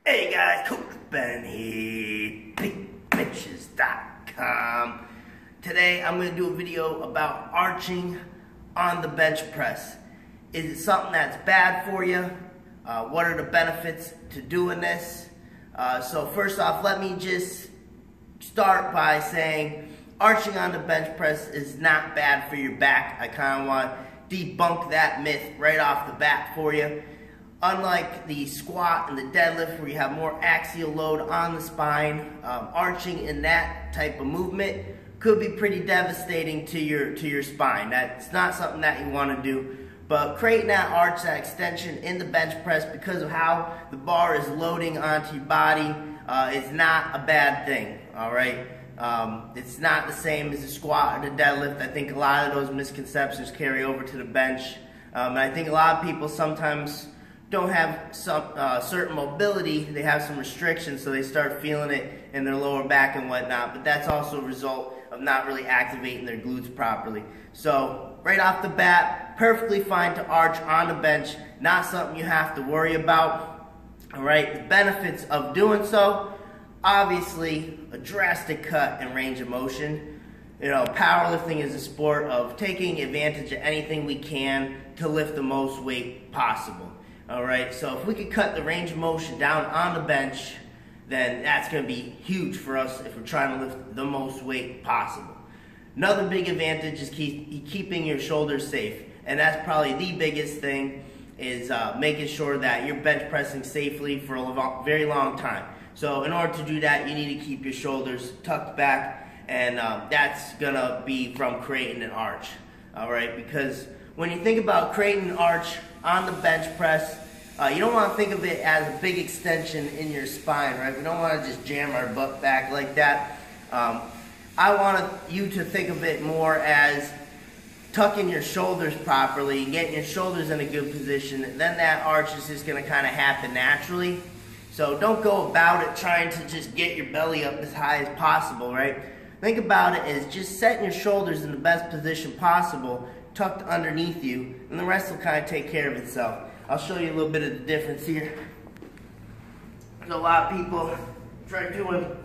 Hey guys, Coach Ben here, bigbenchas.com. Today I'm going to do a video about arching on the bench press. Is it something that's bad for you? What are the benefits to doing this? So first off, let me just start by saying arching on the bench press is not bad for your back. I kind of want to debunk that myth right off the bat for you. Unlike the squat and the deadlift where you have more axial load on the spine, arching in that type of movement could be pretty devastating to your spine. That's not something that you want to do. But creating that arch, that extension in the bench press because of how the bar is loading onto your body is not a bad thing, all right? It's not the same as the squat or the deadlift. I think a lot of those misconceptions carry over to the bench. And I think a lot of people sometimes don't have some certain mobility. They have some restrictions, so they start feeling it in their lower back and whatnot. But that's also a result of not really activating their glutes properly. So right off the bat, perfectly fine to arch on the bench. Not something you have to worry about. All right, the benefits of doing so, obviously a drastic cut in range of motion. You know, powerlifting is a sport of taking advantage of anything we can to lift the most weight possible. All right, so if we could cut the range of motion down on the bench, then that's going to be huge for us if we're trying to lift the most weight possible. Another big advantage is keeping your shoulders safe, and that's probably the biggest thing, is making sure that you're bench pressing safely for a very long time. So in order to do that, you need to keep your shoulders tucked back, and that's going to be from creating an arch. All right, because when you think about creating an arch on the bench press, you don't want to think of it as a big extension in your spine, right? We don't want to just jam our butt back like that. I want you to think of it more as tucking your shoulders properly, getting your shoulders in a good position, and then that arch is just going to kind of happen naturally. So don't go about it trying to just get your belly up as high as possible, right? Think about it as just setting your shoulders in the best position possible, tucked underneath you, and the rest will kind of take care of itself. I'll show you a little bit of the difference here. There's a lot of people try doing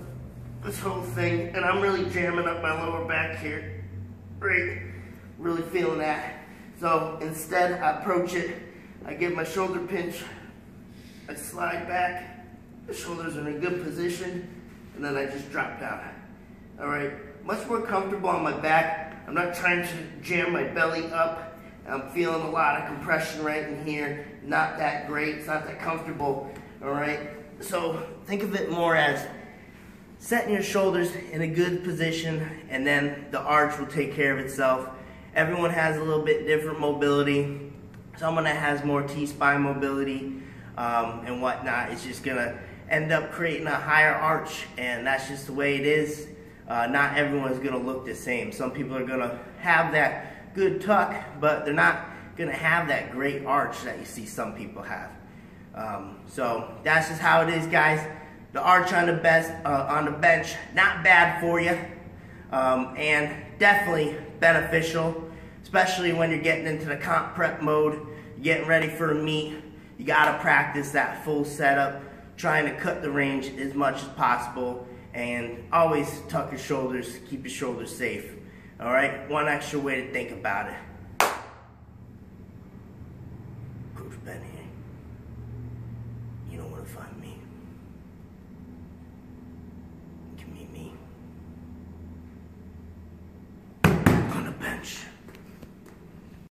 this whole thing, and I'm really jamming up my lower back here. Right? Really feeling that. So instead, I approach it, I get my shoulder pinch, I slide back, the shoulders are in a good position, and then I just drop down. All right? Much more comfortable on my back. I'm not trying to jam my belly up. I'm feeling a lot of compression right in here. Not that great, it's not that comfortable, all right? So think of it more as setting your shoulders in a good position, and then the arch will take care of itself. Everyone has a little bit different mobility. Someone that has more T-spine mobility and whatnot is just gonna end up creating a higher arch, and that's just the way it is. Not everyone's gonna look the same. Some people are gonna have that good tuck, but they're not gonna have that great arch that you see some people have. So that's just how it is, guys. The arch on the bench, not bad for you, and definitely beneficial, especially when you're getting into the comp prep mode, getting ready for a meet. You gotta practice that full setup, trying to cut the range as much as possible, and always tuck your shoulders, keep your shoulders safe. All right, one extra way to think about it. Coach Ben here. You know where to find me.